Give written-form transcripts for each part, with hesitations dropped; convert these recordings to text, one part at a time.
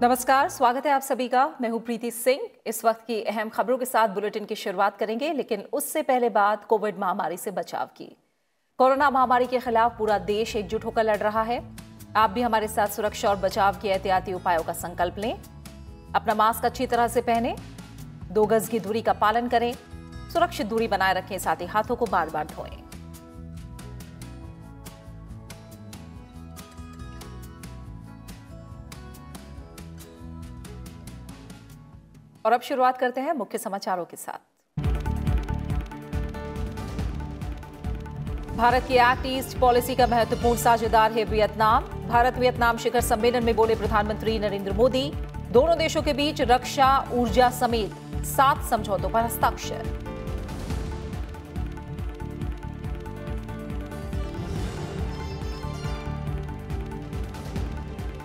नमस्कार, स्वागत है आप सभी का। मैं हूं प्रीति सिंह। इस वक्त की अहम खबरों के साथ बुलेटिन की शुरुआत करेंगे, लेकिन उससे पहले बात कोविड महामारी से बचाव की। कोरोना महामारी के खिलाफ पूरा देश एकजुट होकर लड़ रहा है। आप भी हमारे साथ सुरक्षा और बचाव के एहतियाती उपायों का संकल्प लें। अपना मास्क अच्छी तरह से पहनें, 2 गज की दूरी का पालन करें, सुरक्षित दूरी बनाए रखें, साथ ही हाथों को बार बार धोएं। और अब शुरुआत करते हैं मुख्य समाचारों के साथ। भारत की एक्ट ईस्ट पॉलिसी का महत्वपूर्ण साझेदार है वियतनाम। भारत वियतनाम शिखर सम्मेलन में बोले प्रधानमंत्री नरेंद्र मोदी। दोनों देशों के बीच रक्षा, ऊर्जा समेत 7 समझौतों पर हस्ताक्षर।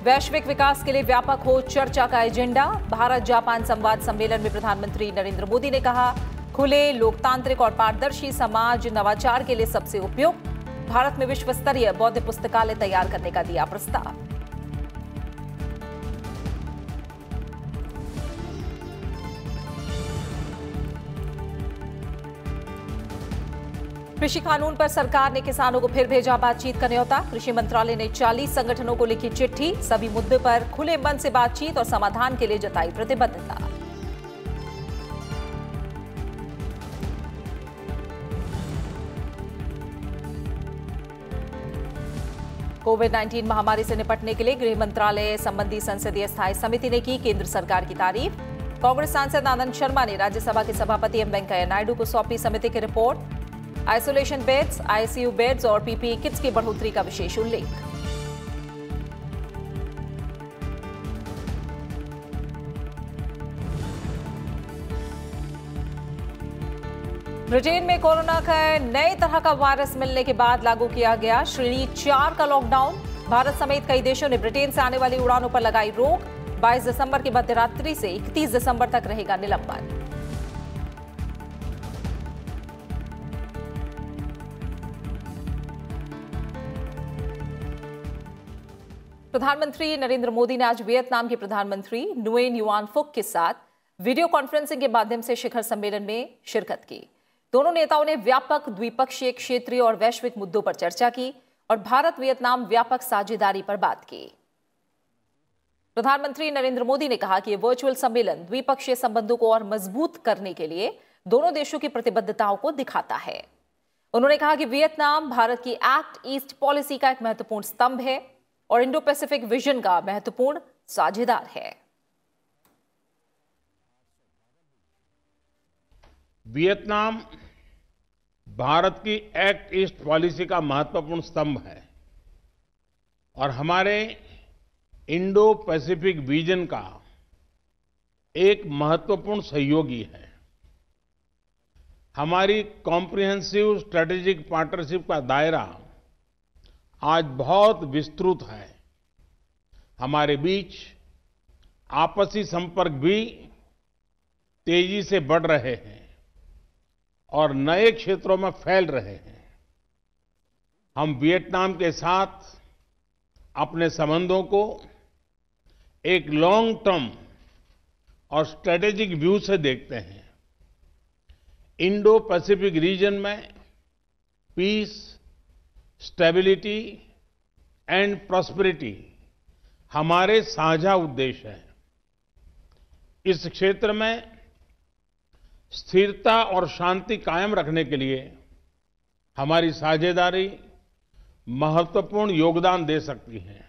वैश्विक विकास के लिए व्यापक हो चर्चा का एजेंडा। भारत जापान संवाद सम्मेलन में प्रधानमंत्री नरेंद्र मोदी ने कहा, खुले, लोकतांत्रिक और पारदर्शी समाज नवाचार के लिए सबसे उपयुक्त। भारत में विश्व स्तरीय बौद्ध पुस्तकालय तैयार करने का दिया प्रस्ताव। कृषि कानून पर सरकार ने किसानों को फिर भेजा बातचीत का न्योता। कृषि मंत्रालय ने 40 संगठनों को लिखी चिट्ठी। सभी मुद्दे पर खुले मन से बातचीत और समाधान के लिए जताई प्रतिबद्धता। कोविड-19 महामारी से निपटने के लिए गृह मंत्रालय संबंधी संसदीय स्थायी समिति ने की केंद्र सरकार की तारीफ। कांग्रेस सांसद आनंद शर्मा ने राज्यसभा के सभापति एम वेंकैया नायडू को सौंपी समिति की report. Isolation beds, ICU beds और पीपीई किट्स की बढ़ोतरी का विशेष उल्लेख। ब्रिटेन में कोरोना का नए तरह का वायरस मिलने के बाद लागू किया गया श्रेणी 4 का लॉकडाउन। भारत समेत कई देशों ने ब्रिटेन से आने वाली उड़ानों पर लगाई रोक। 22 दिसंबर की मध्यरात्रि से 31 दिसंबर तक रहेगा निलंबन। प्रधानमंत्री नरेंद्र मोदी ने आज वियतनाम के प्रधानमंत्री नुएन युआन फुक के साथ वीडियो कॉन्फ्रेंसिंग के माध्यम से शिखर सम्मेलन में शिरकत की। दोनों नेताओं ने व्यापक द्विपक्षीय, क्षेत्रीय और वैश्विक मुद्दों पर चर्चा की और भारत वियतनाम व्यापक साझेदारी पर बात की। प्रधानमंत्री नरेंद्र मोदी ने कहा कि यह वर्चुअल सम्मेलन द्विपक्षीय संबंधों को और मजबूत करने के लिए दोनों देशों की प्रतिबद्धताओं को दिखाता है। उन्होंने कहा कि वियतनाम भारत की एक्ट ईस्ट पॉलिसी का एक महत्वपूर्ण स्तंभ है और इंडो पैसिफिक विजन का महत्वपूर्ण साझेदार है। वियतनाम भारत की एक्ट ईस्ट पॉलिसी का महत्वपूर्ण स्तंभ है और हमारे इंडो पैसिफिक विजन का एक महत्वपूर्ण सहयोगी है। हमारी कॉम्प्रिहेंसिव स्ट्रेटेजिक पार्टनरशिप का दायरा आज बहुत विस्तृत है। हमारे बीच आपसी संपर्क भी तेजी से बढ़ रहे हैं और नए क्षेत्रों में फैल रहे हैं। हम वियतनाम के साथ अपने संबंधों को एक लॉन्ग टर्म और स्ट्रेटेजिक व्यू से देखते हैं। इंडो पैसिफिक रीजन में पीस, स्टेबिलिटी एंड प्रॉस्पेरिटी हमारे साझा उद्देश्य हैं। इस क्षेत्र में स्थिरता और शांति कायम रखने के लिए हमारी साझेदारी महत्वपूर्ण योगदान दे सकती है।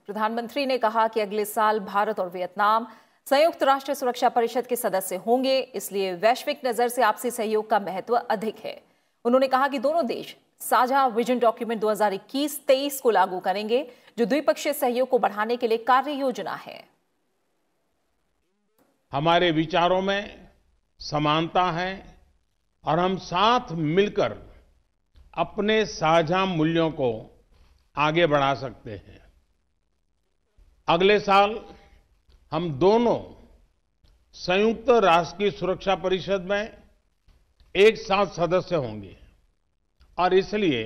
प्रधानमंत्री ने कहा कि अगले साल भारत और वियतनाम संयुक्त राष्ट्र सुरक्षा परिषद के सदस्य होंगे, इसलिए वैश्विक नजर से आपसी सहयोग का महत्व अधिक है। उन्होंने कहा कि दोनों देश साझा विजन डॉक्यूमेंट 2021-23 को लागू करेंगे, जो द्विपक्षीय सहयोग को बढ़ाने के लिए कार्य योजना है। हमारे विचारों में समानता है और हम साथ मिलकर अपने साझा मूल्यों को आगे बढ़ा सकते हैं। अगले साल हम दोनों संयुक्त राष्ट्र की सुरक्षा परिषद में एक साथ सदस्य होंगे और इसलिए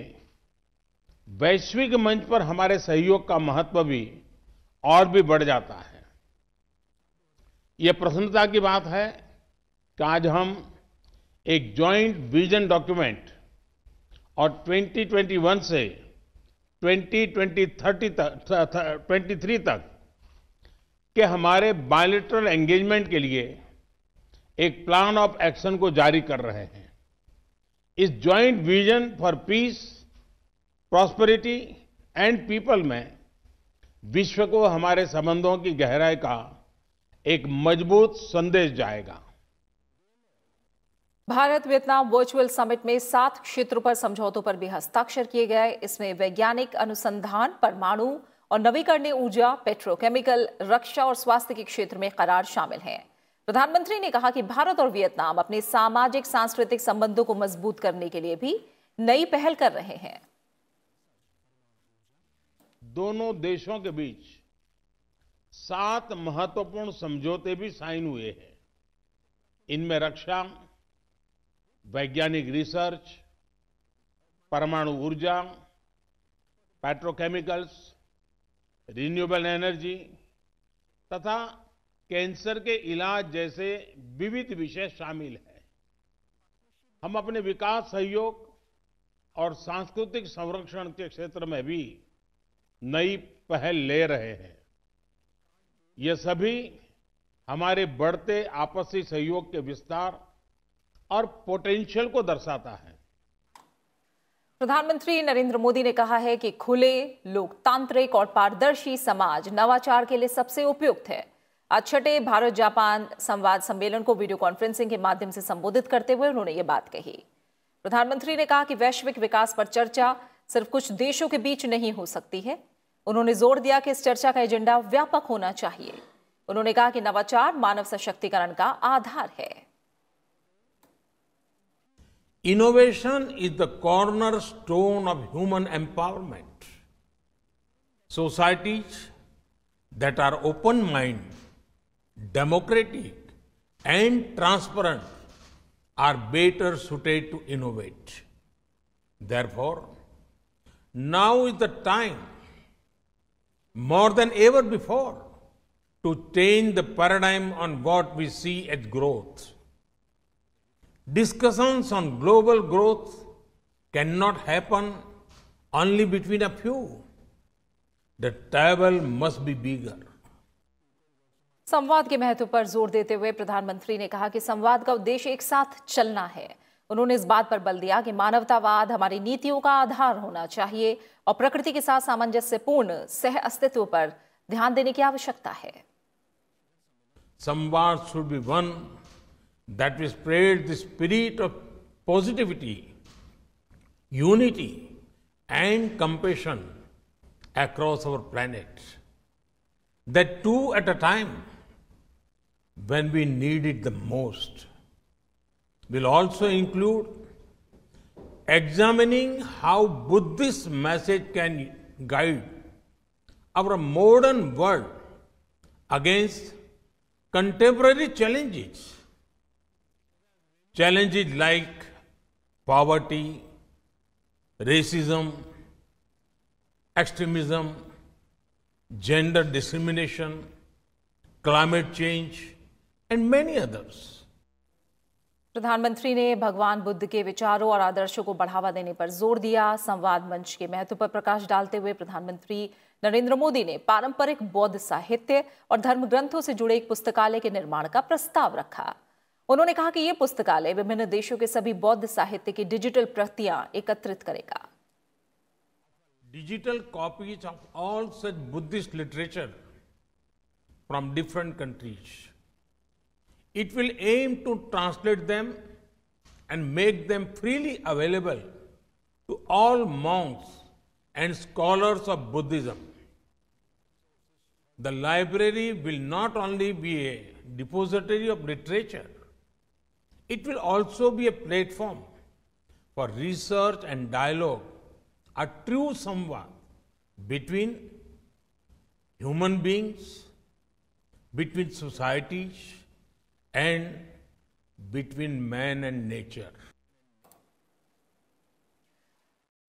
वैश्विक मंच पर हमारे सहयोग का महत्व भी और भी बढ़ जाता है। ये प्रसन्नता की बात है कि आज हम एक जॉइंट विजन डॉक्यूमेंट और 2021 से 2023 तक के हमारे बायलैटरल एंगेजमेंट के लिए एक प्लान ऑफ एक्शन को जारी कर रहे हैं। इस joint vision for piece, prosperity and people में विश्व को हमारे संबंधों की गहराई का एक मजबूत संदेश जाएगा। भारत वियतनाम वर्चुअल समिट में 7 क्षेत्रों पर समझौतों पर भी हस्ताक्षर किए गए। इसमें वैज्ञानिक अनुसंधान, परमाणु और नवीकरणीय ऊर्जा, पेट्रोकेमिकल, रक्षा और स्वास्थ्य के क्षेत्र में करार शामिल हैं। प्रधानमंत्री ने कहा कि भारत और वियतनाम अपने सामाजिक सांस्कृतिक संबंधों को मजबूत करने के लिए भी नई पहल कर रहे हैं। दोनों देशों के बीच 7 महत्वपूर्ण समझौते भी साइन हुए हैं। इनमें रक्षा, वैज्ञानिक रिसर्च, परमाणु ऊर्जा, पेट्रोकेमिकल्स, रिन्यूएबल एनर्जी तथा कैंसर के इलाज जैसे विविध विषय शामिल हैं। हम अपने विकास सहयोग और सांस्कृतिक संरक्षण के क्षेत्र में भी नई पहल ले रहे हैं। ये सभी हमारे बढ़ते आपसी सहयोग के विस्तार और पोटेंशियल को दर्शाता है। प्रधानमंत्री नरेंद्र मोदी ने कहा है कि खुले, लोकतांत्रिक और पारदर्शी समाज नवाचार के लिए सबसे उपयुक्त है। आज 6ठे भारत जापान संवाद सम्मेलन को वीडियो कॉन्फ्रेंसिंग के माध्यम से संबोधित करते हुए उन्होंने ये बात कही। प्रधानमंत्री ने कहा कि वैश्विक विकास पर चर्चा सिर्फ कुछ देशों के बीच नहीं हो सकती है। उन्होंने जोर दिया कि इस चर्चा का एजेंडा व्यापक होना चाहिए। उन्होंने कहा कि नवाचार मानव सशक्तिकरण का आधार है। Innovation is the cornerstone of human empowerment. Societies that are open-minded, democratic, and transparent are better suited to innovate. Therefore, now is the time, more than ever before, to change the paradigm on what we see as growth. Discussions on global growth cannot happen only between a few. The table must be bigger. संवाद के महत्व पर जोर देते हुए प्रधानमंत्री ने कहा कि संवाद का उद्देश्य एक साथ चलना है। उन्होंने इस बात पर बल दिया कि मानवतावाद हमारी नीतियों का आधार होना चाहिए और प्रकृति के साथ सामंजस्यपूर्ण सह अस्तित्व पर ध्यान देने की आवश्यकता है। संवाद should be one that will spread the spirit of positivity, unity, and compassion across our planet. That too at a time when we need it the most. Will also include examining how Buddhist message can guide our modern world against contemporary challenges. Challenges like poverty, racism, extremism, gender discrimination, climate change, and many others. प्रधानमंत्री ने भगवान बुद्ध के विचारों और आदर्शों को बढ़ावा देने पर जोर दिया। संवाद मंच के महत्व पर प्रकाश डालते हुए प्रधानमंत्री नरेंद्र मोदी ने पारंपरिक बौद्ध साहित्य और धर्म ग्रंथों से जुड़े एक पुस्तकालय के निर्माण का प्रस्ताव रखा। उन्होंने कहा कि यह पुस्तकालय विभिन्न देशों के सभी बौद्ध साहित्य की डिजिटल प्रतियां एकत्रित करेगा। Digital copies of all such Buddhist literature from different countries. It will aim to translate them and make them freely available to all monks and scholars of Buddhism. The library will not only be a depository of literature, it will also be a platform for research and dialogue, a true samvad between human beings, between societies, and between man and nature.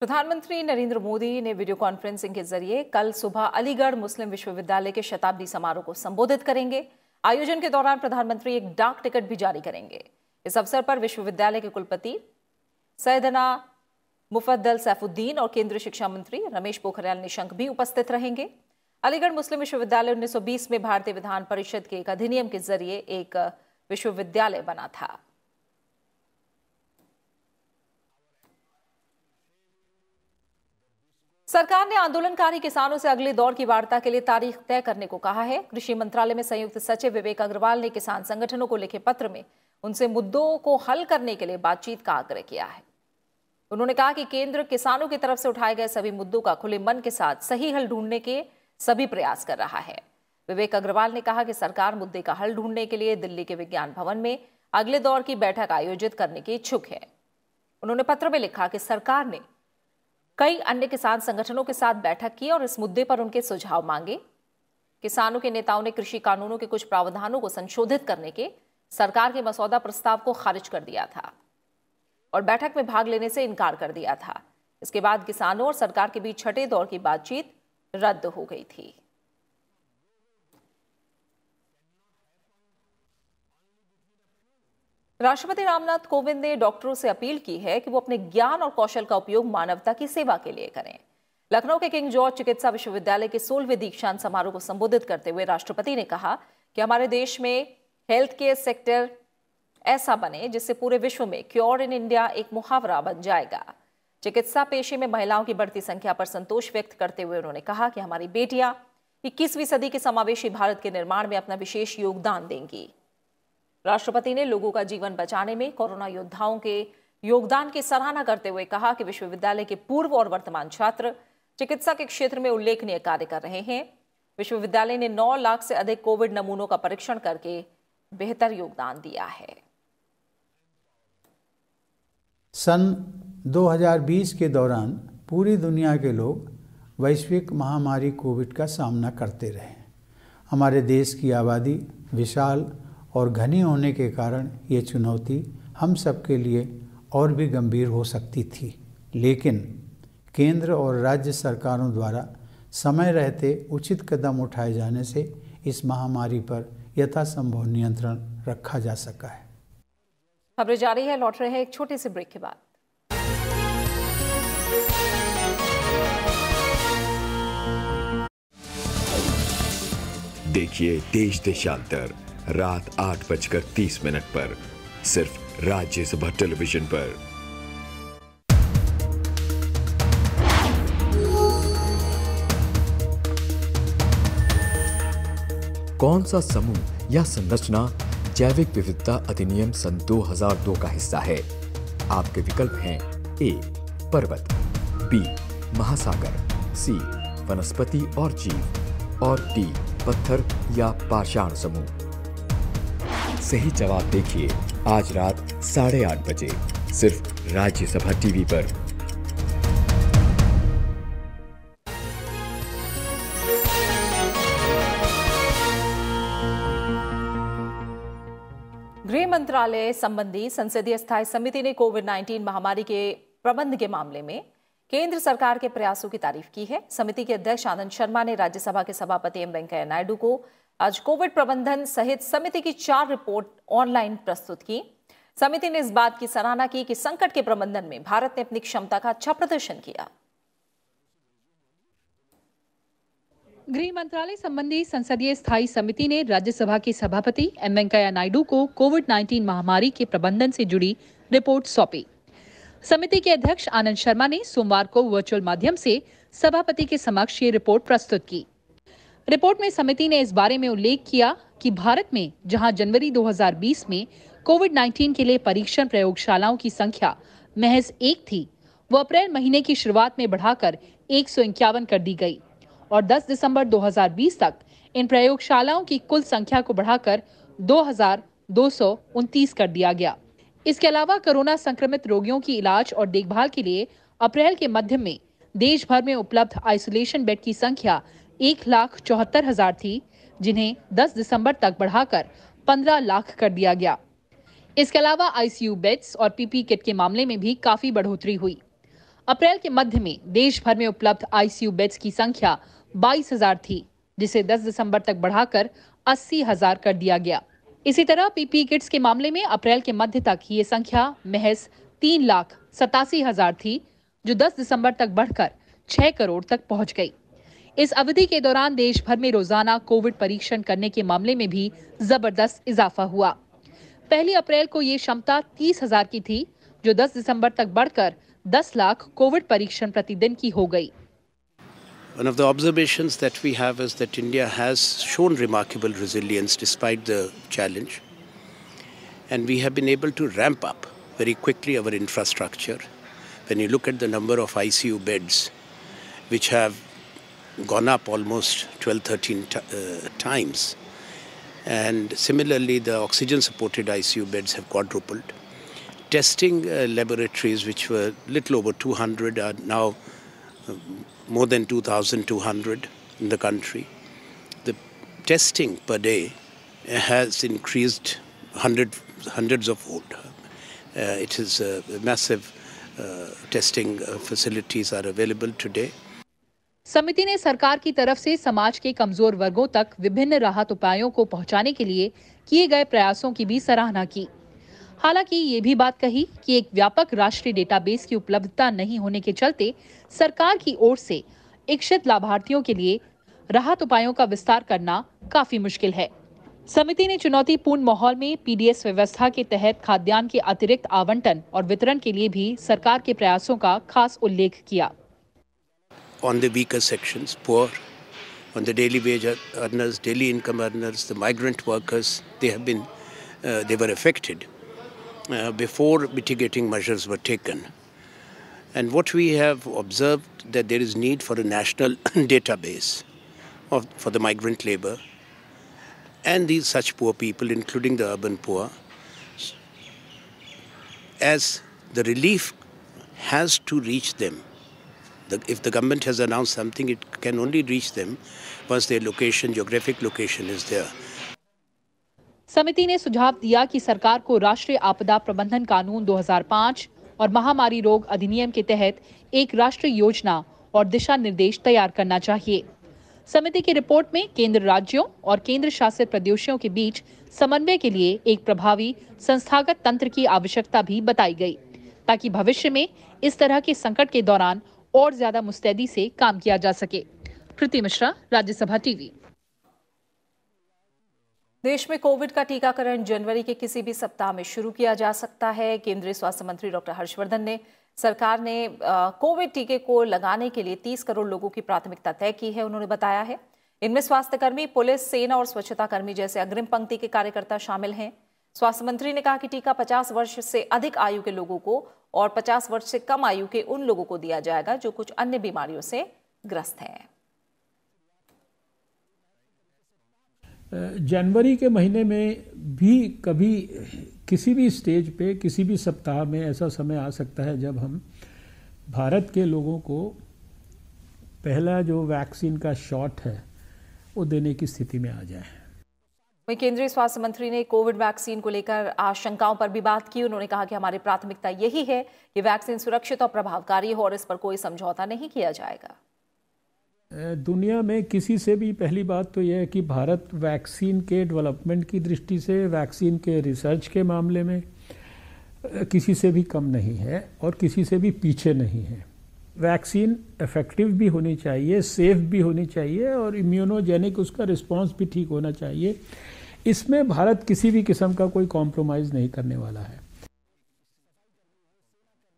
प्रधानमंत्री नरेंद्र मोदी ने video conferencing के जरिए कल सुबह अलीगढ़ मुस्लिम विश्वविद्यालय के शताब्दी समारोह को संबोधित करेंगे। आयोजन के दौरान प्रधानमंत्री एक डाक टिकट भी जारी करेंगे। इस अवसर पर विश्वविद्यालय के कुलपति सैयदना मुफद्दल सैफुद्दीन और केंद्रीय शिक्षा मंत्री रमेश पोखरियाल निशंक भी उपस्थित रहेंगे। अलीगढ़ मुस्लिम विश्वविद्यालय 1920 में भारतीय विधान परिषद के एक अधिनियम के जरिए एक विश्वविद्यालय बना था। सरकार ने आंदोलनकारी किसानों से अगले दौर की वार्ता के लिए तारीख तय करने को कहा है। कृषि मंत्रालय में संयुक्त सचिव विवेक अग्रवाल ने किसान संगठनों को लिखे पत्र में उनसे मुद्दों को हल करने के लिए बातचीत का आग्रह किया है। उन्होंने कहा कि केंद्र किसानों की तरफ से उठाए गए सभी मुद्दों का खुले मन के साथ सही हल ढूंढने के सभी प्रयास कर रहा है। विवेक अग्रवाल ने कहा कि सरकार मुद्दे का हल ढूंढने के लिए दिल्ली के विज्ञान भवन में अगले दौर की बैठक आयोजित करने की इच्छुक है। उन्होंने पत्र में लिखा कि सरकार ने कई अन्य किसान संगठनों के साथ बैठक की और इस मुद्दे पर उनके सुझाव मांगे। किसानों के नेताओं ने कृषि कानूनों के कुछ प्रावधानों को संशोधित करने के सरकार के मसौदा प्रस्ताव को खारिज कर दिया था और बैठक में भाग लेने से इनकार कर दिया था। इसके बाद किसानों और सरकार के बीच छठे दौर की बातचीत रद्द हो गई थी। राष्ट्रपति रामनाथ कोविंद ने डॉक्टरों से अपील की है कि वो अपने ज्ञान और कौशल का उपयोग मानवता की सेवा के लिए करें। लखनऊ के किंग जॉर्ज चिकित्सा विश्वविद्यालय के 16वें दीक्षांत समारोह को संबोधित करते हुए राष्ट्रपति ने कहा कि हमारे देश में हेल्थ केयर सेक्टर ऐसा बने जिससे पूरे विश्व में क्योर इन इंडिया एक मुहावरा बन जाएगा। चिकित्सा पेशे में महिलाओं की बढ़ती संख्या पर संतोष व्यक्त करते हुए उन्होंने कहा कि हमारी बेटियां 21वीं सदी के समावेशी भारत के निर्माण में अपना विशेष योगदान देंगी। राष्ट्रपति ने लोगों का जीवन बचाने में कोरोना योद्धाओं के योगदान की सराहना करते हुए कहा कि विश्वविद्यालय के पूर्व और वर्तमान छात्र चिकित्सा के क्षेत्र में उल्लेखनीय कार्य कर रहे हैं। विश्वविद्यालय ने 9 लाख से अधिक कोविड नमूनों का परीक्षण करके बेहतर योगदान दिया है। सन 2020 के दौरान पूरी दुनिया के लोग वैश्विक महामारी कोविड का सामना करते रहे। हमारे देश की आबादी विशाल और घनी होने के कारण ये चुनौती हम सबके लिए और भी गंभीर हो सकती थी, लेकिन केंद्र और राज्य सरकारों द्वारा समय रहते उचित कदम उठाए जाने से इस महामारी पर यथासंभव नियंत्रण रखा जा सका है। खबरें जारी है, लौट रहे हैं एक छोटे से ब्रेक के बाद। देखिए देश देशांतर रात 8:30 पर सिर्फ राज्यसभा टेलीविजन पर। कौन सा समूह या संरचना जैविक विविधता अधिनियम सन 2002 का हिस्सा है? आपके विकल्प हैं ए पर्वत, बी महासागर, सी वनस्पति और जीव और डी पत्थर या पाषाण समूह। सही जवाब देखिए आज रात 8:30 बजे सिर्फ राज्यसभा टीवी पर। गृह मंत्रालय संबंधी संसदीय स्थायी समिति ने कोविड-19 महामारी के प्रबंध के मामले में केंद्र सरकार के प्रयासों की तारीफ की है। समिति के अध्यक्ष आनंद शर्मा ने राज्यसभा के सभापति एम वेंकैया नायडू को आज कोविड प्रबंधन सहित समिति की 4 रिपोर्ट ऑनलाइन प्रस्तुत की। समिति ने इस बात की सराहना की कि संकट के प्रबंधन में भारत ने अपनी क्षमता का अच्छा प्रदर्शन किया। गृह मंत्रालय संबंधी संसदीय स्थायी समिति ने राज्यसभा के सभापति एम वेंकैया नायडू को कोविड-19 महामारी के प्रबंधन से जुड़ी रिपोर्ट सौंपी। समिति के अध्यक्ष आनंद शर्मा ने सोमवार को वर्चुअल माध्यम से सभापति के समक्ष ये रिपोर्ट प्रस्तुत की। रिपोर्ट में समिति ने इस बारे में उल्लेख किया कि भारत में जहां जनवरी 2020 में कोविड-19 के लिए परीक्षण प्रयोगशालाओं की संख्या महज 1 थी, वो अप्रैल महीने की शुरुआत में बढ़ाकर 151 कर दी गई और 10 दिसंबर 2020 तक इन प्रयोगशालाओं की कुल संख्या को बढ़ाकर 2229 कर दिया गया। इसके अलावा कोरोना संक्रमित रोगियों की इलाज और देखभाल के लिए अप्रैल के मध्य में देश भर में उपलब्ध आइसोलेशन बेड की संख्या 1,74,000 थी, जिन्हें 10 दिसंबर तक बढ़ाकर 15 लाख कर दिया गया। इसके अलावा आईसीयू बेड्स और पीपी किट के मामले में भी काफी बढ़ोतरी हुई। अप्रैल के मध्य में देश भर में उपलब्ध आईसीयू बेड्स की संख्या 22,000 थी, जिसे 10 दिसंबर तक बढ़ाकर 80,000 कर दिया गया। इसी तरह पीपी किट्स के मामले में अप्रैल के मध्य तक ये संख्या महज 3,87,000 थी, जो 10 दिसंबर तक बढ़कर 6 करोड़ तक पहुंच गई। इस अवधि के दौरान देश भर में रोजाना कोविड परीक्षण करने के मामले में भी जबरदस्त इजाफा हुआ। 1 अप्रैल को ये क्षमता 30,000 की थी, जो 10 दिसंबर तक बढ़कर 10 लाख कोविड परीक्षण प्रतिदिन की हो गई। One of the observations that we have is that India has shown remarkable resilience despite the challenge, and we have been able to ramp up very quickly our infrastructure. When you look at the number of ICU beds, which have gone up almost 12-13 times, and similarly the oxygen-supported ICU beds have quadrupled. Testing laboratories, which were little over 200, are now more than 2,200 in the country. The testing per day has increased hundreds of fold. It is massive testing facilities are available today. समिति ने सरकार की तरफ से समाज के कमजोर वर्गों तक विभिन्न राहत उपायों को पहुंचाने के लिए किए गए प्रयासों की भी सराहना की। हालांकि ये भी बात कही कि एक व्यापक राष्ट्रीय डेटाबेस की उपलब्धता नहीं होने के चलते सरकार की ओर से इच्छित लाभार्थियों के लिए राहत उपायों का विस्तार करना काफी मुश्किल है। समिति ने चुनौतीपूर्ण माहौल में पीडीएस व्यवस्था के तहत खाद्यान्न के अतिरिक्त आवंटन और वितरण के लिए भी सरकार के प्रयासों का खास उल्लेख किया। On the weaker sections, poor, on the daily wage earners, daily income earners, the migrant workers, they were affected before mitigating measures were taken. And what we have observed that there is need for a national database for the migrant labor and these such poor people, including the urban poor, as the relief has to reach them. If the government has announced something, it can only reach them once their location, geographic location is there. समिति ने सुझाव दिया कि सरकार को राष्ट्रीय आपदा प्रबंधन कानून 2005 और महामारी रोग अधिनियम के तहत एक राष्ट्रीय योजना और दिशा निर्देश तैयार करना चाहिए। समिति की रिपोर्ट में केंद्र राज्यों और केंद्र शासित प्रदेशों के बीच समन्वय के लिए एक प्रभावी संस्थागत तंत्र की आवश्यकता भी बताई गई, ताकि भविष्य में इस तरह के संकट के दौरान और ज्यादा मुस्तैदी से काम किया जा सके। प्रीति मिश्रा, राज्यसभा टीवी। देश में कोविड का टीकाकरण जनवरी के किसी भी सप्ताह में शुरू किया जा सकता है। केंद्रीय स्वास्थ्य मंत्री डॉक्टर हर्षवर्धन ने सरकार ने कोविड टीके को लगाने के लिए 30 करोड़ लोगों की प्राथमिकता तय की है। उन्होंने बताया है इनमें स्वास्थ्यकर्मी, पुलिस, सेना और स्वच्छता कर्मी जैसे अग्रिम पंक्ति के कार्यकर्ता शामिल हैं। स्वास्थ्य मंत्री ने कहा कि टीका 50 वर्ष से अधिक आयु के लोगों को और 50 वर्ष से कम आयु के उन लोगों को दिया जाएगा जो कुछ अन्य बीमारियों से ग्रस्त हैं। जनवरी के महीने में भी कभी किसी भी स्टेज पे किसी भी सप्ताह में ऐसा समय आ सकता है जब हम भारत के लोगों को पहला जो वैक्सीन का शॉट है वो देने की स्थिति में आ जाए। वहीं केंद्रीय स्वास्थ्य मंत्री ने कोविड वैक्सीन को लेकर आशंकाओं पर भी बात की। उन्होंने कहा कि हमारी प्राथमिकता यही है कि वैक्सीन सुरक्षित और प्रभावकारी हो और इस पर कोई समझौता नहीं किया जाएगा। दुनिया में किसी से भी पहली बात तो यह है कि भारत वैक्सीन के डेवलपमेंट की दृष्टि से, वैक्सीन के रिसर्च के मामले में किसी से भी कम नहीं है और किसी से भी पीछे नहीं है। वैक्सीन इफेक्टिव भी होनी चाहिए, सेफ भी होनी चाहिए और इम्यूनोजेनिक उसका रिस्पांस भी ठीक होना चाहिए। इसमें भारत किसी भी किस्म का कोई कॉम्प्रोमाइज़ नहीं करने वाला है।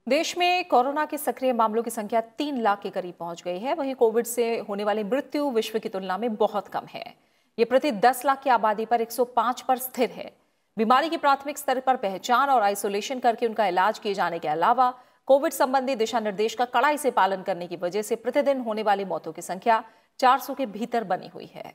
देश में कोरोना के सक्रिय मामलों की संख्या 3 लाख के करीब पहुंच गई है। वहीं कोविड से होने वाली मृत्यु विश्व की तुलना में बहुत कम है। ये प्रति 10 लाख की आबादी पर 105 पर स्थिर है। बीमारी की प्राथमिक स्तर पर पहचान और आइसोलेशन करके उनका इलाज किए जाने के अलावा कोविड संबंधी दिशा निर्देश का कड़ाई से पालन करने की वजह से प्रतिदिन होने वाली मौतों की संख्या 400 के भीतर बनी हुई है।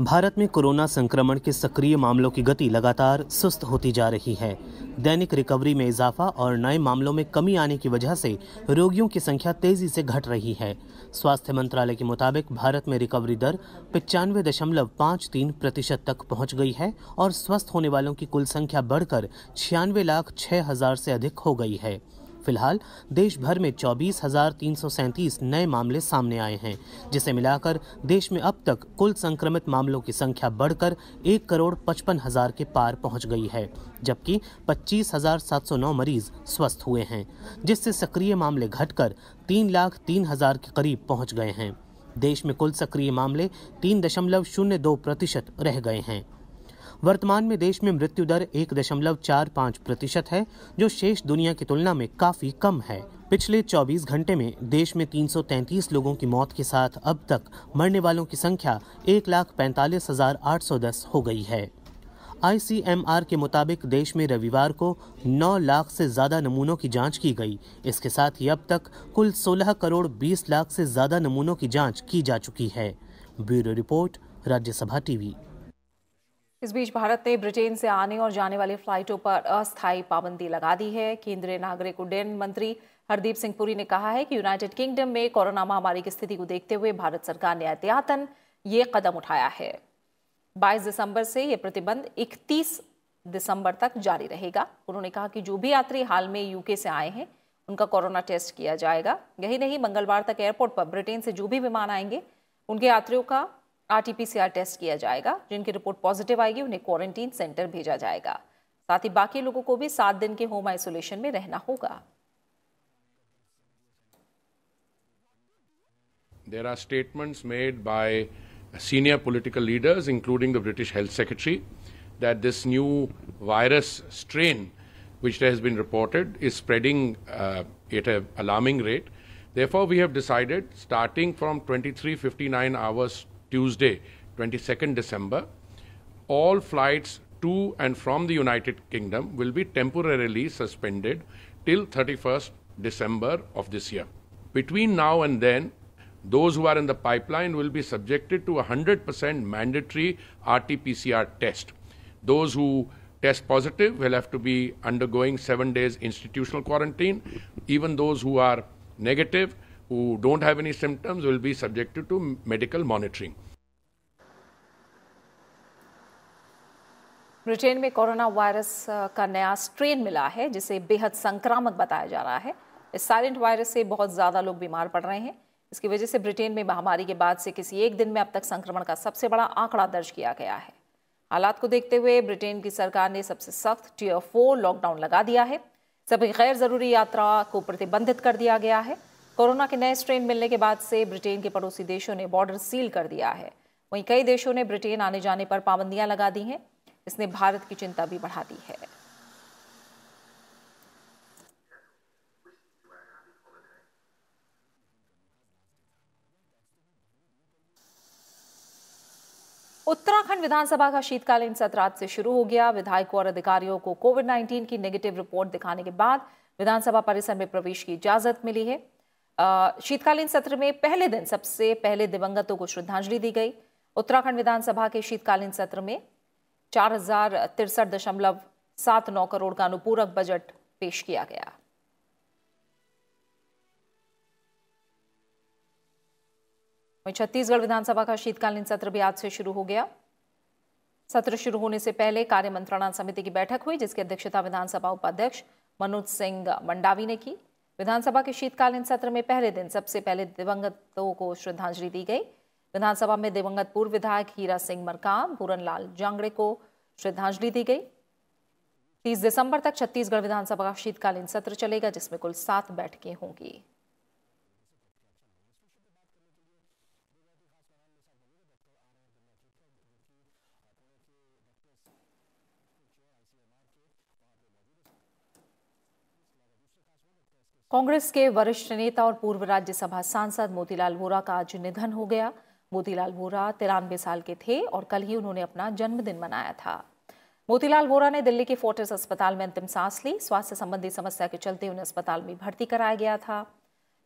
भारत में कोरोना संक्रमण के सक्रिय मामलों की गति लगातार सुस्त होती जा रही है। दैनिक रिकवरी में इजाफा और नए मामलों में कमी आने की वजह से रोगियों की संख्या तेजी से घट रही है। स्वास्थ्य मंत्रालय के मुताबिक भारत में रिकवरी दर 95.53% तक पहुंच गई है और स्वस्थ होने वालों की कुल संख्या बढ़कर 96,06,000 से अधिक हो गई है। फिलहाल देश भर में 24,337 नए मामले सामने आए हैं, जिसे मिलाकर देश में अब तक कुल संक्रमित मामलों की संख्या बढ़कर 1,55,00,000 के पार पहुंच गई है, जबकि 25,709 मरीज स्वस्थ हुए हैं, जिससे सक्रिय मामले घटकर 3,03,000 के करीब पहुंच गए हैं। देश में कुल सक्रिय मामले 3.02% रह गए हैं। वर्तमान में देश में मृत्यु दर 1.45% है, जो शेष दुनिया की तुलना में काफी कम है। पिछले 24 घंटे में देश में 333 लोगों की मौत के साथ अब तक मरने वालों की संख्या 1,45,810 हो गई है। ICMR के मुताबिक देश में रविवार को 9 लाख से ज्यादा नमूनों की जांच की गई। इसके साथ ही अब तक कुल 16 करोड़ 20 लाख से ज्यादा नमूनों की जांच की जा चुकी है। Bureau report, Rajya Sabha TV. इस बीच भारत ने ब्रिटेन से आने और जाने वाली फ्लाइटों पर अस्थायी पाबंदी लगा दी है। केंद्रीय नागरिक उड्डयन मंत्री हरदीप सिंह पुरी ने कहा है कि यूनाइटेड किंगडम में कोरोना महामारी की स्थिति को देखते हुए भारत सरकार ने एहतियातन ये कदम उठाया है। 22 दिसंबर से ये प्रतिबंध 31 दिसंबर तक जारी रहेगा। उन्होंने कहा कि जो भी यात्री हाल में यूके से आए हैं उनका कोरोना टेस्ट किया जाएगा। यही नहीं, मंगलवार तक एयरपोर्ट पर ब्रिटेन से जो भी विमान आएंगे उनके यात्रियों का RT-PCR टेस्ट किया जाएगा। जिनकी रिपोर्ट पॉजिटिव आएगी उन्हें क्वारंटीन सेंटर भेजा जाएगा। साथ ही बाकी लोगों को भी 7 दिन के होम आइसोलेशन में रहना होगा। There are statements made by senior political leaders, including the British Health Secretary, that this new virus strain, which has been reported, is spreading at an alarming rate. Therefore, we have decided, starting from 23:59 hours Tuesday, 22nd December, all flights to and from the United Kingdom will be temporarily suspended till 31st December of this year. Between now and then, those who are in the pipeline will be subjected to a 100% mandatory RT-PCR test. Those who test positive will have to be undergoing 7 days institutional quarantine. Even those who are negative, who don't have any symptoms, will be subjected to medical monitoring. Britain में corona virus का नया strain मिला है, जिसे बेहद संक्रामक बताया जा रहा है। इस साइलेंट वायरस से बहुत ज्यादा लोग बीमार पड़ रहे हैं। इसकी वजह से ब्रिटेन में महामारी के बाद से किसी एक दिन में अब तक संक्रमण का सबसे बड़ा आंकड़ा दर्ज किया गया है। हालात को देखते हुए ब्रिटेन की सरकार ने सबसे सख्त Tier 4 लॉकडाउन लगा दिया है। सभी गैर जरूरी यात्रा को प्रतिबंधित कर दिया गया है। कोरोना के नए स्ट्रेन मिलने के बाद से ब्रिटेन के पड़ोसी देशों ने बॉर्डर सील कर दिया है। वहीं कई देशों ने ब्रिटेन आने जाने पर पाबंदियां लगा दी हैं। इसने भारत की चिंता भी बढ़ा दी है। उत्तराखंड विधानसभा का शीतकालीन सत्र आज से शुरू हो गया। विधायकों और अधिकारियों को कोविड-19 की नेगेटिव रिपोर्ट दिखाने के बाद विधानसभा परिसर में प्रवेश की इजाजत मिली है। शीतकालीन सत्र में पहले दिन सबसे पहले दिवंगतों को श्रद्धांजलि दी गई। उत्तराखंड विधानसभा के शीतकालीन सत्र में 4,063.79 करोड़ का अनुपूरक बजट पेश किया गया। वहीं छत्तीसगढ़ विधानसभा का शीतकालीन सत्र भी आज से शुरू हो गया। सत्र शुरू होने से पहले कार्य मंत्रणा समिति की बैठक हुई, जिसकी अध्यक्षता विधानसभा उपाध्यक्ष मनोज सिंह मंडावी ने की। विधानसभा के शीतकालीन सत्र में पहले दिन सबसे पहले दिवंगतों को श्रद्धांजलि दी गई। विधानसभा में दिवंगत पूर्व विधायक हीरा सिंह मरकाम, पूरनलाल जांगड़े को श्रद्धांजलि दी गई। 30 दिसंबर तक छत्तीसगढ़ विधानसभा का शीतकालीन सत्र चलेगा, जिसमें कुल 7 बैठकें होंगी। कांग्रेस के वरिष्ठ नेता और पूर्व राज्यसभा सांसद मोतीलाल वोरा का आज निधन हो गया। मोतीलाल वोरा 93 साल के थे और कल ही उन्होंने अपना जन्मदिन मनाया था। मोतीलाल वोरा ने दिल्ली के फोर्टिस अस्पताल में अंतिम सांस ली। स्वास्थ्य संबंधी समस्या के चलते उन्हें अस्पताल में भर्ती कराया गया था।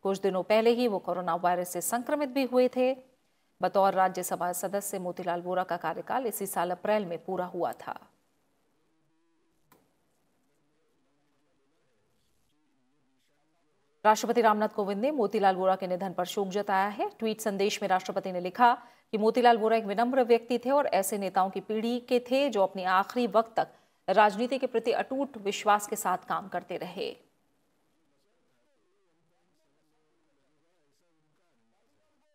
कुछ दिनों पहले ही वो कोरोना वायरस से संक्रमित भी हुए थे। बतौर राज्यसभा सदस्य मोतीलाल वोरा का कार्यकाल इसी साल अप्रैल में पूरा हुआ था। राष्ट्रपति रामनाथ कोविंद ने मोतीलाल वोरा के निधन पर शोक जताया है। ट्वीट संदेश में राष्ट्रपति ने लिखा कि मोतीलाल वोरा एक विनम्र व्यक्ति थे और ऐसे नेताओं की पीढ़ी के थे जो अपने आखिरी वक्त तक राजनीति के प्रति अटूट विश्वास के साथ काम करते रहे।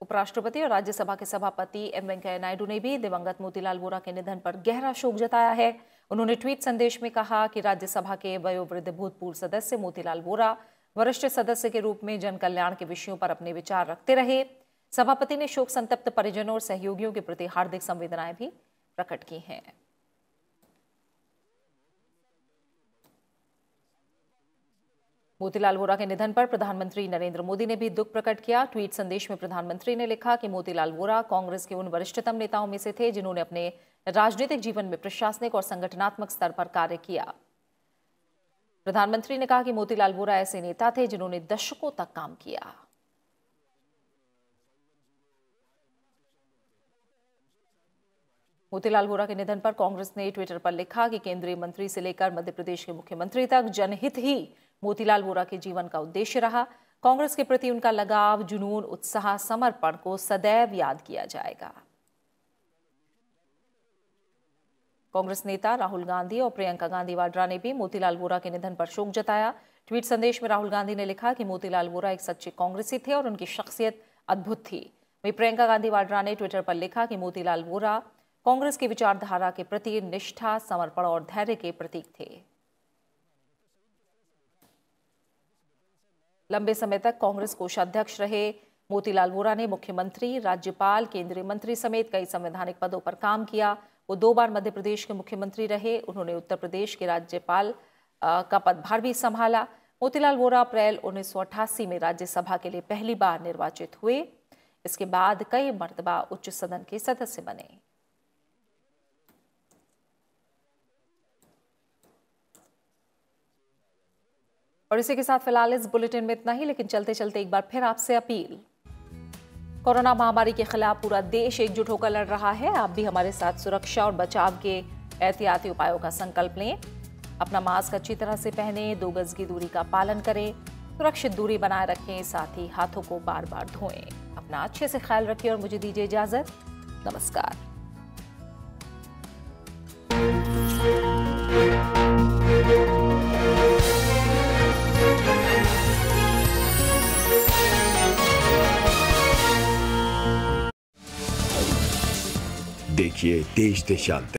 उपराष्ट्रपति और राज्यसभा के सभापति एम वेंकैया नायडू ने भी दिवंगत मोतीलाल वोरा के निधन पर गहरा शोक जताया है। उन्होंने ट्वीट संदेश में कहा कि राज्यसभा के वयोवृद्ध भूतपूर्व सदस्य मोतीलाल वोरा वरिष्ठ सदस्य के रूप में जन कल्याण के विषयों पर अपने विचार रखते रहे। सभापति ने शोक संतप्त परिजनों और सहयोगियों के प्रति हार्दिक संवेदनाएं भी प्रकट की हैं। मोतीलाल वोरा के निधन पर प्रधानमंत्री नरेंद्र मोदी ने भी दुख प्रकट किया। ट्वीट संदेश में प्रधानमंत्री ने लिखा कि मोतीलाल वोरा कांग्रेस के उन वरिष्ठतम नेताओं में से थे जिन्होंने अपने राजनीतिक जीवन में प्रशासनिक और संगठनात्मक स्तर पर कार्य किया। प्रधानमंत्री ने कहा कि मोतीलाल वोरा ऐसे नेता थे जिन्होंने दशकों तक काम किया। मोतीलाल वोरा के निधन पर कांग्रेस ने ट्विटर पर लिखा कि केंद्रीय मंत्री से लेकर मध्य प्रदेश के मुख्यमंत्री तक जनहित ही मोतीलाल वोरा के जीवन का उद्देश्य रहा। कांग्रेस के प्रति उनका लगाव, जुनून, उत्साह, समर्पण को सदैव याद किया जाएगा। कांग्रेस नेता राहुल गांधी और प्रियंका गांधी वाड्रा ने भी मोतीलाल वोरा के निधन पर शोक जताया। ट्वीट संदेश में राहुल गांधी ने लिखा कि मोतीलाल वोरा एक सच्चे कांग्रेसी थे और उनकी शख्सियत अद्भुत थी। वहीं प्रियंका गांधी वाड्रा ने ट्विटर पर लिखा कि मोतीलाल वोरा कांग्रेस की विचारधारा के प्रति निष्ठा, समर्पण और धैर्य के प्रतीक थे। लंबे समय तक कांग्रेस कोषाध्यक्ष रहे मोतीलाल वोरा ने मुख्यमंत्री, राज्यपाल, केंद्रीय मंत्री समेत कई संवैधानिक पदों पर काम किया। वो 2 बार मध्य प्रदेश के मुख्यमंत्री रहे। उन्होंने उत्तर प्रदेश के राज्यपाल का पदभार भी संभाला। मोतीलाल वोरा अप्रैल 1988 में राज्यसभा के लिए पहली बार निर्वाचित हुए। इसके बाद कई मर्तबा उच्च सदन के सदस्य बने। और इसी के साथ फिलहाल इस बुलेटिन में इतना ही, लेकिन चलते चलते एक बार फिर आपसे अपील। कोरोना महामारी के खिलाफ पूरा देश एकजुट होकर लड़ रहा है। आप भी हमारे साथ सुरक्षा और बचाव के एहतियाती उपायों का संकल्प लें। अपना मास्क अच्छी तरह से पहनें, 2 गज की दूरी का पालन करें, सुरक्षित दूरी बनाए रखें, साथ ही हाथों को बार बार धोएं। अपना अच्छे से ख्याल रखिए और मुझे दीजिए इजाजत। नमस्कार। देखिए देश देशांतर।